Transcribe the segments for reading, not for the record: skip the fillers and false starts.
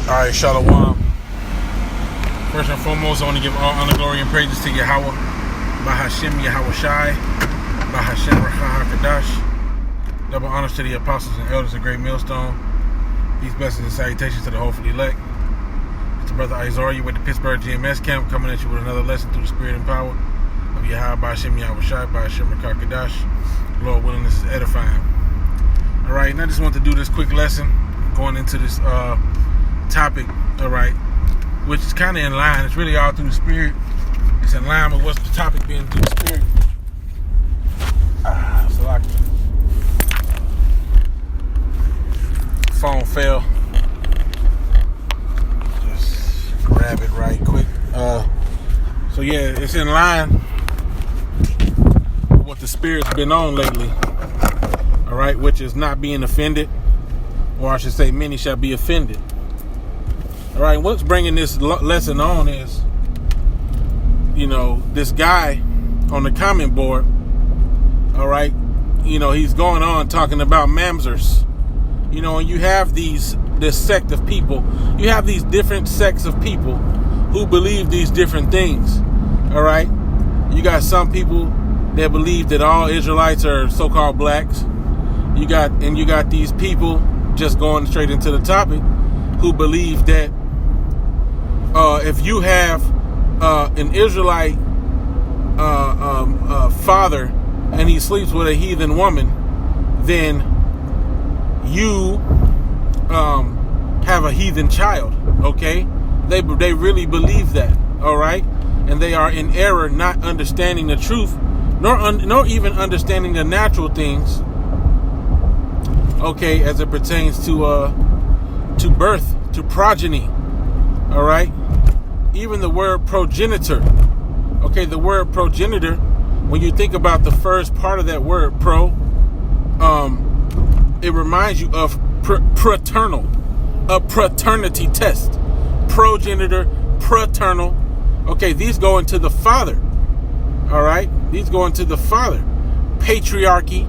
Alright, Shalom. First and foremost, I want to give all honor, glory, and praises to Yahweh, Bahashem Yahweh Shai, Bahashem Rakha HaKadash. Double honors to the apostles and elders of Great Millstone. Peace, blessings, and salutations to the hopefully elect. It's the brother Isaiah with the Pittsburgh GMS camp, coming at you with another lesson through the spirit and power of Yahweh, Bahashem Yahweh Shai, Bahashem Rakha HaKadash. Lord willing, this is edifying. Alright, and I just want to do this quick lesson going into this topic, alright, which is kind of in line. It's really all through the spirit. It's in line with what's the topic being through the spirit. So I phone fell. Just grab it right quick. So yeah, it's in line with what the spirit's been on lately. Alright, which is not being offended, or I should say, many shall be offended. All right, what's bringing this lesson on is, this guy on the comment board, all right, he's going on talking about mamzers, and you have this sect of people, you have these different sects of people who believe these different things, all right? You got some people that believe that all Israelites are so-called blacks. You got these people, just going straight into the topic, who believe that if you have an Israelite father and he sleeps with a heathen woman, then you have a heathen child. Okay, they really believe that. All right, and they are in error, not understanding the truth, nor even understanding the natural things. Okay, as it pertains to birth, to progeny. All right. Even the word progenitor. Okay, the word progenitor, when you think about the first part of that word, it reminds you of paternal, a paternity test. Progenitor, paternal. Okay, these go into the father. All right, these go into the father. Patriarchy,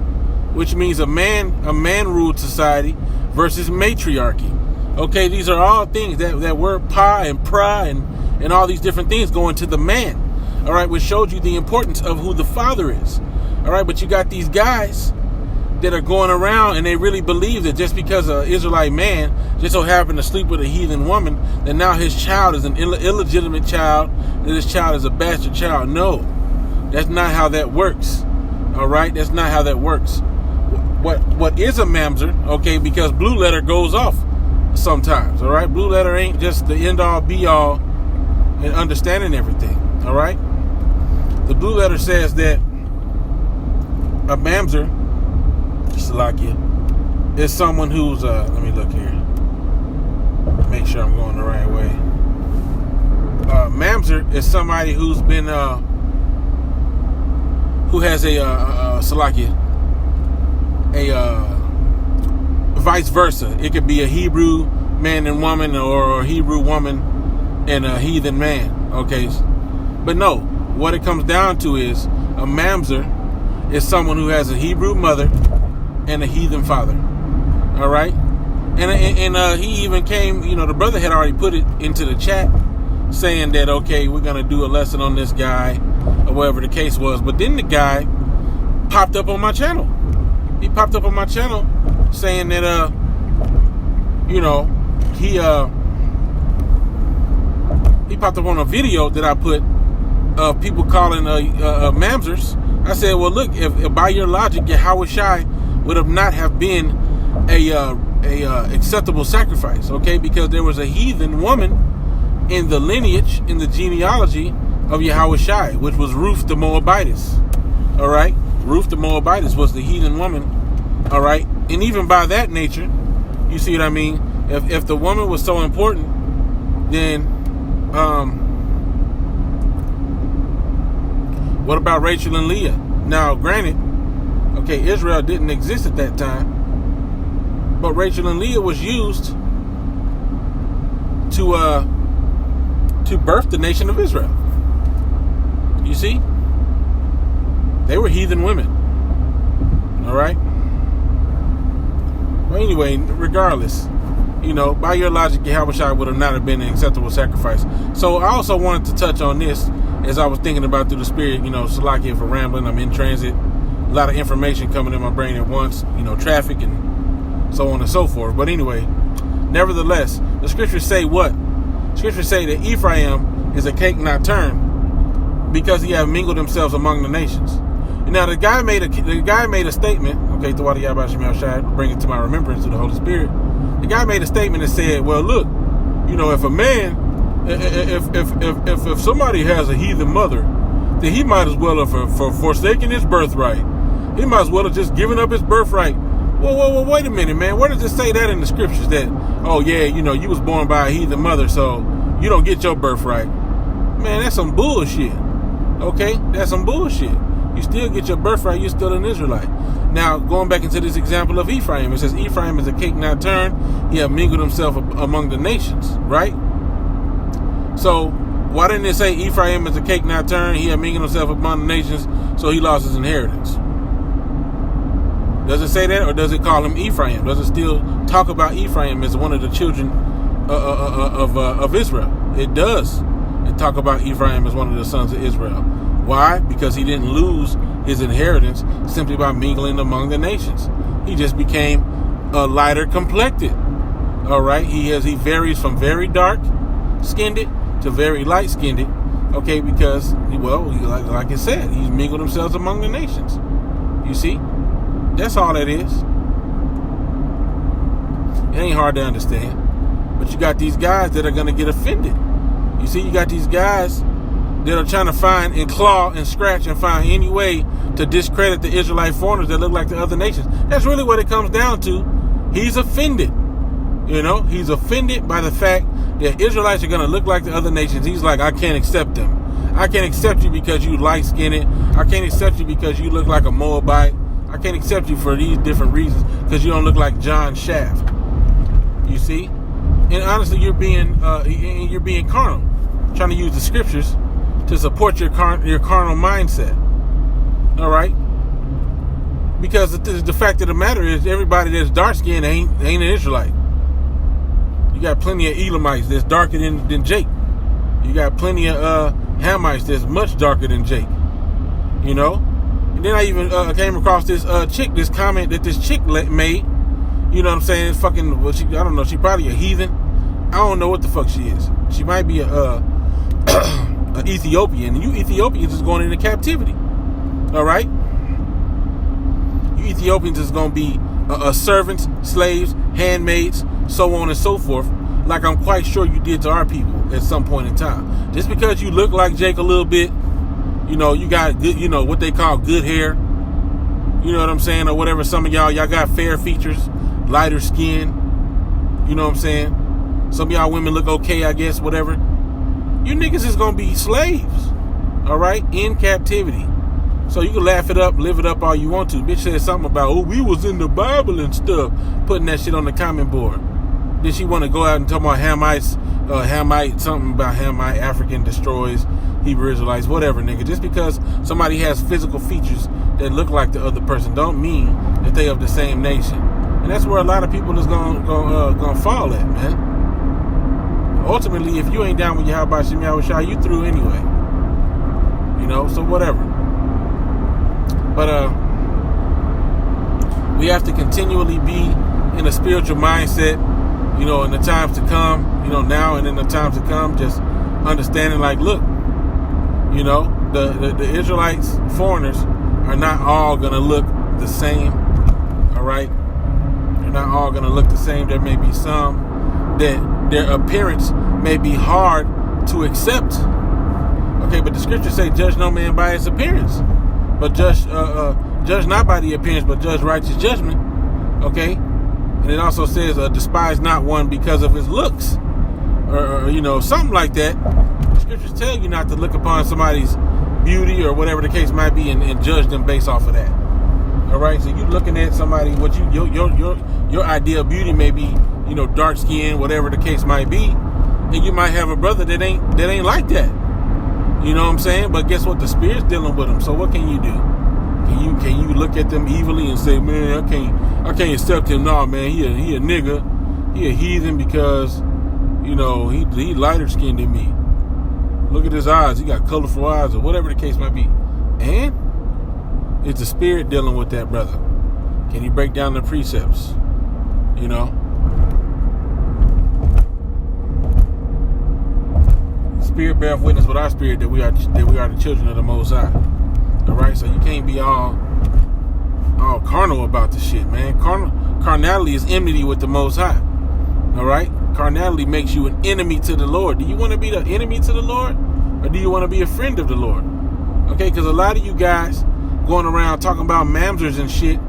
which means a man-ruled society, versus matriarchy. Okay, these are all things, that word pa and pra and all these different things go into the man. All right, which showed you the importance of who the father is. All right, but you got these guys that are going around and they really believe that just because an Israelite man just so happened to sleep with a heathen woman, that now his child is an illegitimate child, that his child is a bastard child. No, that's not how that works. All right, that's not how that works. What is a mamzer? Okay, because blue letter goes off sometimes. All right, blue letter ain't just the end all be all and understanding everything. All right, the blue letter says that a mamzer, Salakia, is someone who's let me look here, make sure I'm going the right way. Mamzer is somebody who's been who has a Salakia, a vice versa. It could be a Hebrew man and woman, or a Hebrew woman and a heathen man. Okay, but no, what it comes down to is a mamzer is someone who has a Hebrew mother and a heathen father. All right, and he even came, the brother had already put it into the chat saying that, okay, we're gonna do a lesson on this guy or whatever the case was. But then the guy popped up on my channel. He popped up on my channel saying that he popped up on a video that I put of people calling mamzers. I said, well, look, if by your logic, Yahweh Shai would have not have been a acceptable sacrifice, okay? Because there was a heathen woman in the lineage, in the genealogy of Yahweh Shai, which was Ruth the Moabitess. All right, Ruth the Moabitess was the heathen woman. All right, and even by that nature, you see what I mean? If the woman was so important, then what about Rachel and Leah? Now, granted, okay, Israel didn't exist at that time, but Rachel and Leah was used to birth the nation of Israel. You see? They were heathen women. All right? Well, anyway, regardless, by your logic, Yahushua would have not have been an acceptable sacrifice. So I also wanted to touch on this as I was thinking about through the Spirit, Salakia for rambling. I'm in transit. A lot of information coming in my brain at once, traffic and so on and so forth. But anyway, nevertheless, the scriptures say what? Scriptures say that Ephraim is a cake not turned because he have mingled themselves among the nations. Now the guy made a statement. Okay, Tawadi Yabba Shemel Shai, bring it to my remembrance to the Holy Spirit. The guy made a statement and said, "Well, look, if a man, if somebody has a heathen mother, then he might as well have for forsaken his birthright. He might as well have just given up his birthright." Well, wait a minute, man. Where does it say that in the scriptures that, oh yeah, you was born by a heathen mother, so you don't get your birthright? Man, that's some bullshit. Okay, that's some bullshit. You still get your birthright. You're still an Israelite. Now, going back into this example of Ephraim, it says Ephraim is a cake not turned. He have mingled himself among the nations, right? So why didn't it say Ephraim is a cake not turned? He have mingled himself among the nations, so he lost his inheritance. Does it say that, or does it call him Ephraim? Does it still talk about Ephraim as one of the children of Israel? It does. It talk about Ephraim as one of the sons of Israel. Why? Because he didn't lose his inheritance simply by mingling among the nations. He just became a lighter complected. All right. He varies from very dark skinned to very light skinned. Okay, because like I said, he's mingled himself among the nations. You see, that's all that is. It ain't hard to understand. But you got these guys that are gonna get offended. You see, you got these guys that are trying to find and claw and scratch and find any way to discredit the Israelite foreigners that look like the other nations. That's really what it comes down to. He's offended. He's offended by the fact that Israelites are going to look like the other nations. He's like, I can't accept them. I can't accept you because you light-skinned. I can't accept you because you look like a Moabite. I can't accept you for these different reasons because you don't look like John Shaft. You see? And honestly, you're being carnal, trying to use the scriptures to support your carnal mindset. All right? Because the fact of the matter is, everybody that's dark-skinned ain't an Israelite. You got plenty of Elamites that's darker than Jake. You got plenty of Hamites that's much darker than Jake. And then I even came across this comment that this chick made. You know what I'm saying? Fucking, I don't know. She probably a heathen. I don't know what the fuck she is. She might be a Ethiopian. You Ethiopians is going into captivity. All right? You Ethiopians is going to be servants, slaves, handmaids, so on and so forth, like I'm quite sure you did to our people at some point in time. Just because you look like Jake a little bit, you got good, what they call good hair, you know what I'm saying, or whatever. Some of y'all got fair features, lighter skin, you know what I'm saying. Some of y'all women look okay, I guess, whatever. You niggas is gonna be slaves, all right, in captivity. So you can laugh it up, live it up all you want to. Bitch said something about, we was in the Bible and stuff, putting that shit on the comment board. Then she want to go out and talk about Hamite, something about Hamite, African destroys Hebrew Israelites, whatever, nigga. Just because somebody has physical features that look like the other person don't mean that they of the same nation. And that's where a lot of people is gonna fall at, man. Ultimately, if you ain't down with Yahweh Shem Yahushua, you through anyway. So whatever. But we have to continually be in a spiritual mindset, in the times to come, now and in the times to come, just understanding like, look, the Israelites, foreigners, are not all going to look the same, all right? They're not all going to look the same. There may be some that their appearance may be hard to accept. Okay, but the scriptures say, judge no man by his appearance, but judge not by the appearance, but judge righteous judgment. Okay, and it also says, despise not one because of his looks, or something like that. The scriptures tell you not to look upon somebody's beauty or whatever the case might be and judge them based off of that. All right, so you looking at somebody, what your idea of beauty may be, dark skin, whatever the case might be, and you might have a brother that ain't like that. You know what I'm saying? But guess what? The Spirit's dealing with them. So what can you do? Can you look at them evilly and say, man, I can't accept him? Nah, man, he a nigga. he a heathen because, you know, he lighter skinned than me. Look at his eyes. He got colorful eyes or whatever the case might be. And it's the spirit dealing with that brother. Can he break down the precepts? You know? Spirit beareth witness with our spirit that we are the children of the Most High. Alright? So you can't be all carnal about the shit, man. Carnality is enmity with the Most High. Alright? Carnality makes you an enemy to the Lord. Do you want to be the enemy to the Lord? Or do you want to be a friend of the Lord? Okay, because a lot of you guys going around talking about mamzers and shit,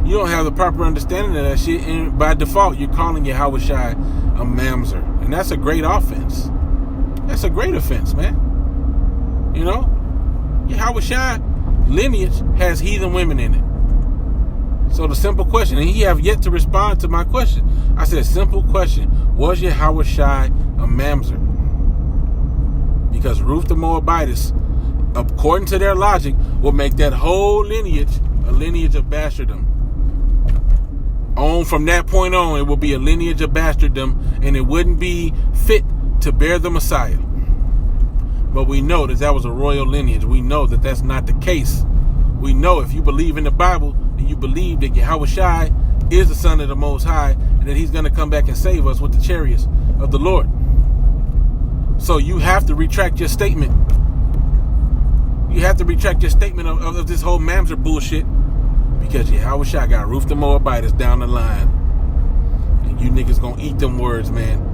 you don't have the proper understanding of that shit, and by default, you're calling Yahushai a mamzer. And that's a great offense. That's a great offense, man. You know? Yahushai lineage has heathen women in it. So the simple question, and he have yet to respond to my question. I said, simple question. Was Yahushai a mamzer? Because Ruth the Moabitess, according to their logic, will make that whole lineage a lineage of bastardom. From that point on, it will be a lineage of bastardom, and it wouldn't be fit to bear the Messiah. But we know that was a royal lineage. We know that that's not the case. We know if you believe in the Bible, then you believe that Yahushai is the Son of the Most High, and that he's going to come back and save us with the chariots of the Lord. So you have to retract your statement. You have to retract your statement of this whole mamzer bullshit, because Yahushua got Ruth the Moabitess down the line. And you niggas gonna eat them words, man.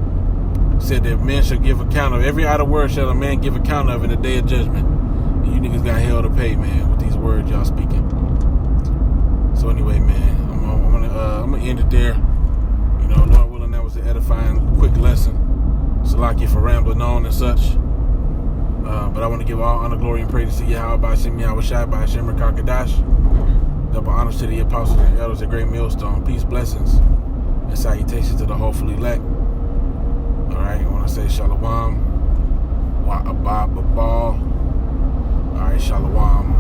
Said that men shall give account of every idle word shall a man give account of in the day of judgment. And you niggas got hell to pay, man, with these words y'all speaking. So anyway, man, I'm gonna end it there. You know, Lord willing, that was an edifying, quick lesson. Salakia for rambling on and such. But I want to give all honor, glory, and praise to Yahweh, Ba'ashem, Yahushai, Ba'ashem, Rakakadash. Double honors to the apostles and elders at Great Millstone. Peace, blessings, and salutations to the hopeful elect. Alright, I want to say Shalom. Wa Abba Babal. Alright, Shalom.